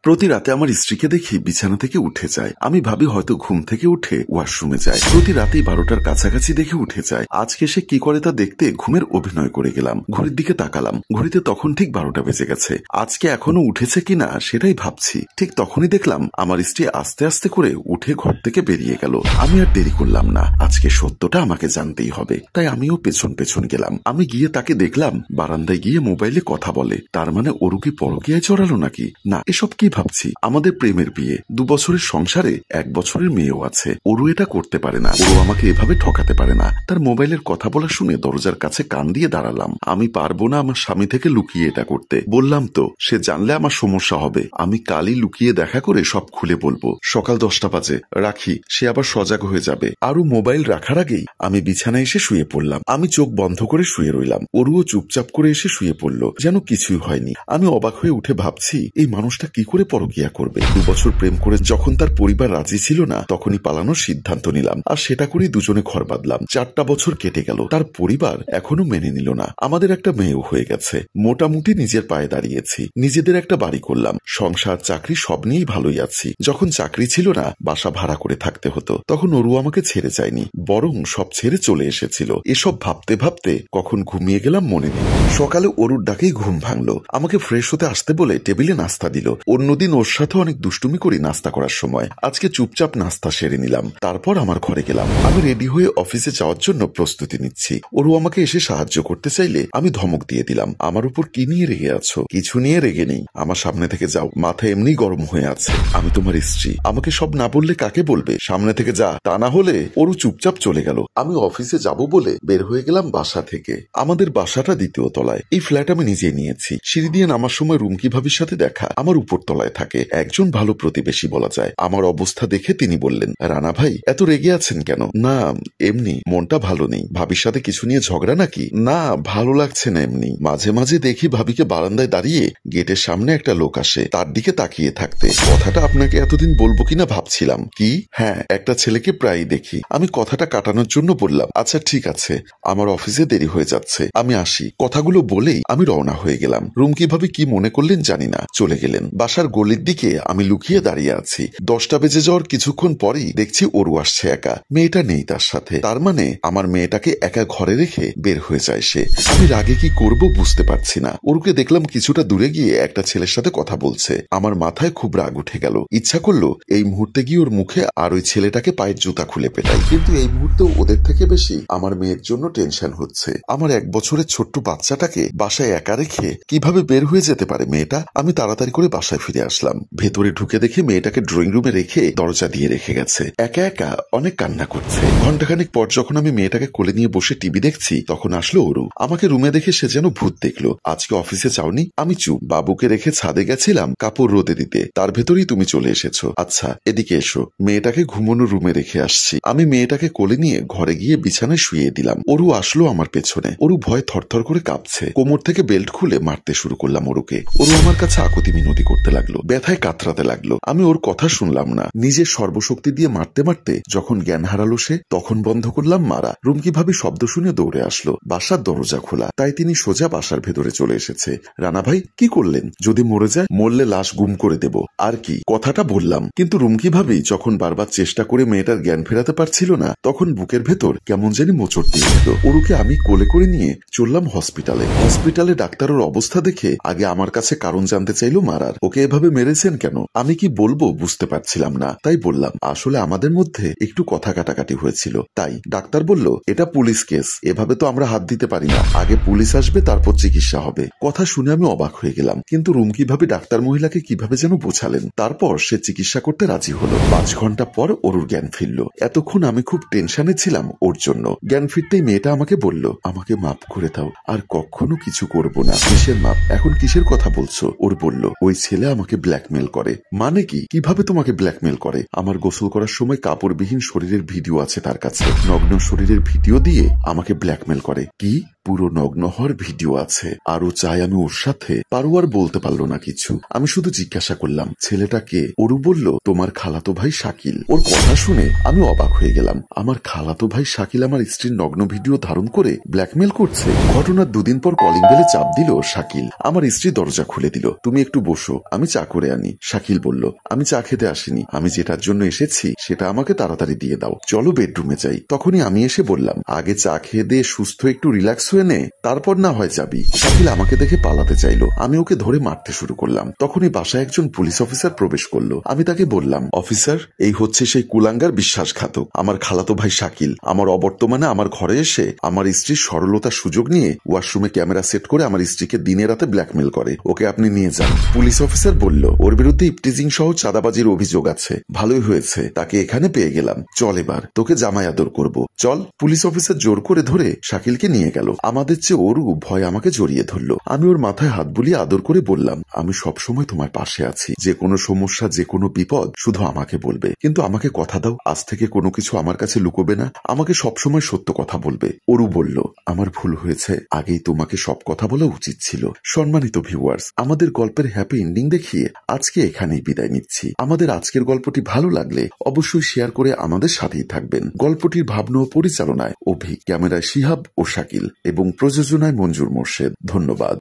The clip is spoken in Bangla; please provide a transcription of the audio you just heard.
প্রতি রাতে আমার স্ত্রীকে দেখি বিছানা থেকে উঠে যায়। আমি ভাবি হয়তো ঘুম থেকে উঠে ওয়াশরুমে যায়। প্রতি রাতেই 12টার কাছাকাছি দেখে উঠে যায়। আজকে সে কি করে তা দেখতে ঘুমের অভিনয় করে গেলাম। ঘড়ির দিকে তাকালাম, ঘড়িতে তখন ঠিক 12টা বেজে গেছে। আজকে এখনো উঠেছে কিনা সেটাই ভাবছি। ঠিক তখনই দেখলাম আমার স্ত্রী আস্তে আস্তে করে উঠে ঘর থেকে বেরিয়ে গেল। আমি আর দেরি করলাম না, আজকে সত্যটা আমাকে জানতেই হবে। তাই আমিও পেছন পেছন গেলাম। আমি গিয়ে তাকে দেখলাম বারান্দায় গিয়ে মোবাইলে কথা বলে। তার মানে ওরও কি পরকীয়ায় জড়ালো নাকি? না, এসব কি ভাবছি? আমাদের প্রেমের বিয়ে, 2 বছরের সংসারে 1 বছরের মেয়েও আছে। ওরও এটা করতে পারে না, ওরও আমাকে এভাবে ঠকাতে পারে না। তার মোবাইলের কথা বলা শুনে দরজার কাছে কান দিয়ে দাঁড়ালাম। আমি পারবো না আমার স্বামী থেকে লুকিয়ে এটা করতে। বললাম তো, সে জানলে আমার সমস্যা হবে। আমি কালই লুকিয়ে দেখা করে সব খুলে বলবো। সকাল 10টা বাজে, রাখি। সে আবার সজাগ হয়ে যাবে। আরও মোবাইল রাখার আগেই আমি বিছানায় এসে শুয়ে পড়লাম। আমি চোখ বন্ধ করে শুয়ে রইলাম। ওরও চুপচাপ করে এসে শুয়ে পড়লো, যেন কিছুই হয়নি। আমি অবাক হয়ে উঠে ভাবছি, এই মানুষটা কি করে পরকীয়া করবে? 2 বছর প্রেম করে যখন তার পরিবার রাজি ছিল না, তখনই পালানোর সিদ্ধান্ত নিলাম। আর সেটা করেই দুজনে ঘর বাঁধলাম। 4টা বছর কেটে গেল, তার পরিবার এখনো মেনে নিল না। আমাদের একটা মেয়েও হয়ে গেছে। মোটামুটি নিজের পায়ে দাঁড়িয়েছি। নিজেদের একটা বাড়ি করলাম। সংসার চাকরি সব নিয়েই ভালোই আছি। যখন চাকরি ছিল না, বাসা ভাড়া করে থাকতে হতো, তখন ওরু আমাকে ছেড়ে যায়নি, বরং সব ছেড়ে চলে এসেছিল। এসব ভাবতে ভাবতে কখন ঘুমিয়ে গেলাম মনে নেই। সকালে ওরুর ডাকেই ঘুম ভাঙলো। আমাকে ফ্রেশ হতে আসতে বলে টেবিলে নাস্তা দিল। অন্যদিন ওর সাথে অনেক দুষ্টুমি করি নাস্তা করার সময়। আজকে চুপচাপ নাস্তা সেরে নিলাম। তারপর আমার ঘরে গেলাম। আমি রেডি হয়ে অফিসে যাওয়ার জন্য প্রস্তুতি নিচ্ছি। ওরু আমাকে এসে সাহায্য করতে চাইলে আমি ধমক দিয়ে দিলাম। আমার উপর কি নিয়ে রেগে আছো? কিছু নিয়ে রেগে নেই, আমার সামনে থেকে যাও। মাথা এমনি গরম হয়ে আছে। আমি তোমার স্ত্রী, আমাকে সব না বললে কাকে বলবে? সামনে থেকে যা, তা না হলে। ওরু চুপচাপ চলে গেল। আমি অফিসে যাব বলে বের হয়ে গেলাম বাসা থেকে। আমাদের বাসাটা 2য় তলায়। এই ফ্ল্যাট আমি নিজেই নিয়েছি। সিঁড়ি দিয়ে নামার সময় রুমকি ভাবির সাথে দেখা। আমার উপর তলায় থাকে। একজন ভালো প্রতিবেশী বলা যায়। আমার অবস্থা দেখে তিনি বললেন, রানা ভাই, এত রেগে আছেন কেন? না, এমনি, মনটা ভালো নেই। ভাবির সাথে কিছু নিয়ে ঝগড়া নাকি? না, ভালো লাগছে না এমনি। মাঝে মাঝে দেখি ভাবিকে বারান্দায় দাঁড়িয়ে গেটের সামনে একটা লোক আসে, তার দিকে তাকিয়ে থাকতে। কথাটা আপনাকে এতদিন বলবো কিনা ভাবছিলাম। কি? হ্যাঁ, একটা ছেলেকে প্রায়ই দেখি। আমি কথাটা কাটানোর জন্য বললাম, আচ্ছা ঠিক আছে, আমার অফিসে দেরি হয়ে যাচ্ছে, আমি আসি। কথাগুলো বলেই আমি রওনা হয়ে গেলাম। রুমকি ভাবি কি মনে করলেন জানি না, চলে গেলেন। বাসার গলির দিকে আমি লুকিয়ে দাঁড়িয়ে আছি। 10টা বেজে যাওয়ার কিছুক্ষণ পরেই দেখছি ওরু আসছে একা। মেয়েটা নেই তার সাথে। তার মানে আমার মেয়েটাকে একা ঘরে রেখে বের হয়ে যায় সে। আমি রাগে কি করব বুঝতে পারছি না। ওরুকে দেখলাম কিছুটা দূরে গিয়ে একটা ছেলের সাথে কথা বলছে। আমার মাথায় খুব রাগ উঠে গেল। ইচ্ছা করলো এই মুহূর্তে গিয়ে ওর মুখে আর ওই ছেলেটাকে পায়ের জুতা খুলে পেটাই। কিন্তু এই মুহূর্তে ওদের থেকে বেশি আমার মেয়ের জন্য টেনশন হচ্ছে। আমার 1 বছরের ছোট্ট বাচ্চাটাকে বাসায় একা রেখে কিভাবে বের হয়ে যেতে পারে মেয়েটা? আমি তাড়াতাড়ি করে বাসায় ফিরে আসলাম। ভেতরে ঢুকে দেখে মেয়েটাকে ড্রয়িং রুমে রেখে দরজা দিয়ে রেখে গেছে। একা একা অনেক কান্না করছে। ঘন্টাখানিক পর যখন আমি মেয়েটাকে কোলে নিয়ে বসে টিভি দেখছি, তখন আসলো ওরু। আমাকে রুমে দেখে সে যেন ভূত দেখলো। আজকে অফিসে যাওনি? আমি চুপ। বাবুকে রেখে ছাদে গেছিলাম কাপড় রোদে দিতে, তার ভেতরেই তুমি চলে এসেছো। আচ্ছা, এদিকে এসো। মেয়েটাকে ঘুমানোর রুমে রেখে আসছি। আমি মেয়েটাকে কোলে নিয়ে ঘরে গিয়ে বিছানায় শুয়ে দিলাম। ওরু আসলো আমার পেছনে। ওরু ভয় থরথর করে কাঁপছে। কোমর থেকে বেল্ট খুলে মারতে শুরু করলাম ওরুকে। ওরু আমার কাছে আকুতি মিনতি করতে লাগলো, ব্যথায় কাতরাতে লাগলো। আমি ওর কথা শুনলাম না। নিজের সর্বশক্তি দিয়ে মারতে মারতে যখন জ্ঞান হারালো সে, তখন বন্ধ করলাম মারা। রুমকি ভাবি শব্দ শুনে দৌড়ে আসলো। বাসার দরজা খোলা, তাই তিনি সোজা বাসার ভেতরে চলে এসেছে। রানা ভাই, কি করলেন? যদি মরে যায়? মরলে লাশ গুম করে দেব। আর কি? কথাটা বললাম। কিন্তু রুমকি ভাবি যখন বারবার চেষ্টা করে মেয়েটার জ্ঞান ফেরাতে পারছিল না, তখন বুকের ভেতর কেমন জানি মোচড় দিয়ে দিল। ওরুকে আমি কোলে করে নিয়ে চললাম হসপিটালে। হসপিটালে ডাক্তারের অবস্থা দেখে আগে আমার কাছে কারণ জানতে চাইলো মারার। ওকে এভাবে মেরেছেন কেন? আমি কি বলবো বুঝতে পারছিলাম না, তাই বললাম আসলে আমাদের মধ্যে একটু কথা কাটাকাটি হয়েছিল। তাই ডাক্তার বলল, এটা পুলিশ কেস, এভাবে তো আমরা হাত দিতে পারি না। আগে পুলিশ আসবে, তারপর চিকিৎসা হবে। কথা শুনে আমি অবাক হয়ে গেলাম। কিন্তু রুমকি ভাবে ডাক্তার মহিলাকে কিভাবে যেন বোঝালেন। তারপর সে চিকিৎসা করতে রাজি হলো। 5 ঘন্টা পর ওরুর জ্ঞান ফিরল। এতক্ষণ আমি খুব টেনশনে ছিলাম ওর জন্য। জ্ঞান ফিরতেই মেয়েটা আমাকে বলল, আমাকে মাফ করে দাও, আর কখনো কিছু করব না। কিসের মাপ? এখন কিসের কথা বলছো? ওর বলল, ওই ছেলে আমাকে ব্ল্যাকমেল করে। মানে কি? কিভাবে তোমাকে ব্ল্যাকমেল করে? আমার গোসল করার সময় কাপড়বিহীন শরীরের ভিডিও আছে তার কাছে। নগ্ন শরীরের ভিডিও দিয়ে আমাকে ব্ল্যাকমেল করে। কি? পুরো নগ্ন হওয়ার ভিডিও আছে, আরও চাই আমি ওর সাথে। পারো আর বলতে পারলো না কিছু। আমি শুধু জিজ্ঞাসা করলাম, ছেলেটা কে? অরু বলল, তোমার খালাতো ভাই শাকিল। ওর কথা শুনে আমি অবাক হয়ে গেলাম। আমার খালাতো ভাই শাকিল আমার স্ত্রীর নগ্ন ভিডিও ধারণ করে ব্ল্যাকমেল করছে। ঘটনার 2 দিন পর কলিং বেলে চাপ দিল শাকিল। আমার স্ত্রী দরজা খুলে দিল। তুমি একটু বসো, আমি চা করে আনি। শাকিল বলল, আমি চা খেতে আসিনি, আমি যেটার জন্য এসেছি সেটা আমাকে তাড়াতাড়ি দিয়ে দাও, চলো বেডরুমে যাই। তখনই আমি এসে বললাম, আগে চা খেয়ে দিয়ে সুস্থ একটু রিল্যাক্স হয়ে নে, তারপর না হয় যাবি। শাকিল আমাকে দেখে পালাতে চাইলো। আমি ওকে ধরে মারতে শুরু করলাম। তখনই বাসায় একজন পুলিশ অফিসার প্রবেশ করলো। আমি তাকে বললাম, অফিসার, এই হচ্ছে সেই কুলাঙ্গার বিশ্বাসঘাতক, আমার খালাতো ভাই শাকিল। আমার অবর্তমানে আমার ঘরে এসে আমার স্ত্রীর সরলতার সুযোগ নিয়ে ওয়াশরুমে ক্যামেরা সেট করে আমার স্ত্রীকে দিনে রাতে ব্ল্যাকমেল করে। ওকে আপনি নিয়ে যান। পুলিশ অফিসার বলল, ওর বিরুদ্ধে ইপটিজিং সহ চাঁদাবাজির অভিযোগ আছে। ভালোই হয়েছে, তাকে এখানে পেয়ে গেলাম। চল এবার তোকে জামাই আদর করব, চল। পুলিশ অফিসার জোর করে ধরে শাকিলকে নিয়ে গেল। আমাদের চেয়ে ওরও ভয় আমাকে জড়িয়ে ধরলো। আমি ওর মাথায় হাত বুলিয়ে আদর করে বললাম, আমি সবসময় তোমার পাশে আছি, যে কোনো সমস্যা, যে কোনো বিপদ শুধু আমাকে বলবে, কিন্তু আমাকে কথা দাও, আজ থেকে কোনো কিছু আমার কাছে লুকোবে না, আমাকে সবসময় সত্য কথা বলবে। ওরু বলল, আমার ভুল হয়েছে, আগেই তোমাকে সব কথা বলা উচিত ছিল। সম্মানিত ভিউয়ার্স, আমাদের গল্পের হ্যাপি এন্ডিং দেখিয়ে আজকে এখানেই বিদায় নিচ্ছি। আমাদের আজকের গল্পটি ভালো লাগলে অবশ্যই শেয়ার করে আমাদের সাথেই থাকবেন। গল্পটির ভাবনা ও পরিচালনায় অভি, ক্যামেরায় শিহাব ও শাকিল এবং প্রযোজনায় মঞ্জুর মোর্শেদ। ধন্যবাদ।